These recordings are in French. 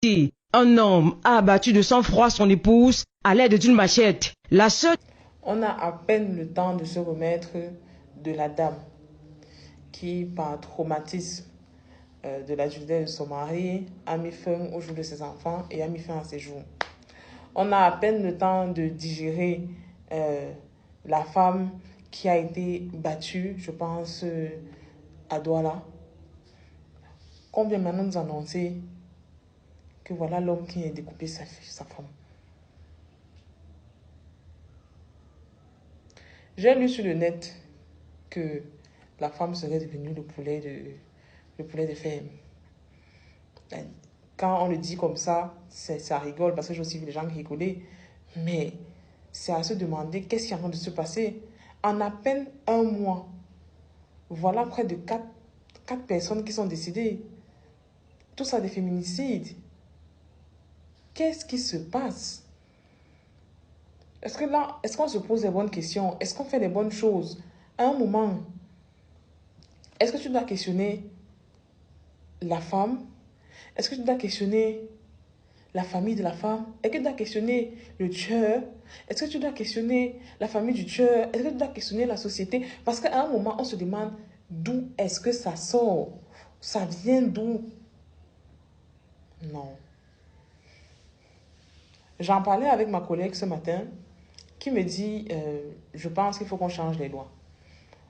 Un homme a abattu de sang-froid son épouse à l'aide d'une machette. La seule... On a à peine le temps de se remettre de la dame qui, par traumatisme de l'adultère de son mari, a mis fin au jour de ses enfants et a mis fin à ses jours. On a à peine le temps de digérer la femme qui a été battue, je pense, à Douala. Combien maintenant nous annoncer que voilà l'homme qui a découpé sa femme. J'ai lu sur le net que la femme serait devenue le poulet de ferme. Quand on le dit comme ça rigole parce que j'ai aussi vu les gens qui rigolaient. Mais c'est à se demander qu'est-ce qui est en train de se passer. En à peine un mois, voilà près de 4 personnes qui sont décédées. Tout ça des féminicides. Qu'est-ce qui se passe? Est-ce qu'on se pose les bonnes questions? Est-ce qu'on fait les bonnes choses? À un moment, est-ce que tu dois questionner la femme? Est-ce que tu dois questionner la famille de la femme? Est-ce que tu dois questionner le tueur? Est-ce que tu dois questionner la famille du tueur? Est-ce que tu dois questionner la société? Parce qu'à un moment, on se demande d'où est-ce que ça sort? Ça vient d'où? Non. J'en parlais avec ma collègue ce matin qui me dit je pense qu'il faut qu'on change les lois.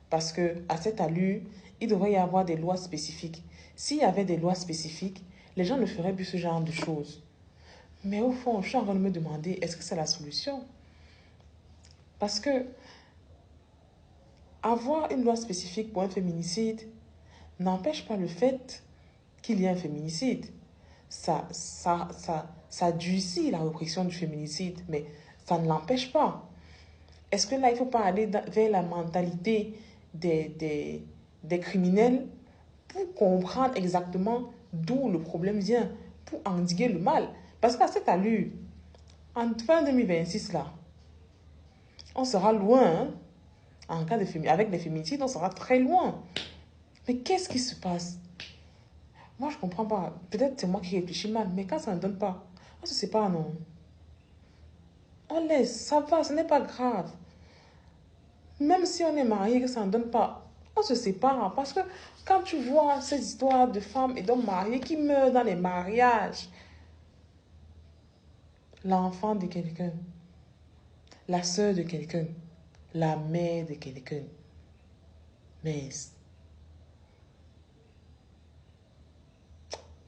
Parce qu'à cette allure, il devrait y avoir des lois spécifiques. S'il y avait des lois spécifiques, les gens ne feraient plus ce genre de choses. Mais au fond, je suis en train de me demander, est-ce que c'est la solution? Parce que avoir une loi spécifique pour un féminicide n'empêche pas le fait qu'il y ait un féminicide. Ça durcit la répression du féminicide, mais ça ne l'empêche pas. Est-ce que là, il ne faut pas aller vers la mentalité des criminels pour comprendre exactement d'où le problème vient, pour endiguer le mal? Parce qu'à cette allure, en fin 2026, là, on sera loin, hein? En cas avec les féminicides, on sera très loin. Mais qu'est-ce qui se passe? Moi, je ne comprends pas. Peut-être c'est moi qui réfléchis mal, mais quand ça ne donne pas, on se sépare, non. On laisse, ça va, ce n'est pas grave. Même si on est marié, que ça ne donne pas, on se sépare. Parce que quand tu vois ces histoires de femmes et d'hommes mariés qui meurent dans les mariages, l'enfant de quelqu'un, la soeur de quelqu'un, la mère de quelqu'un, mais...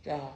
Ah,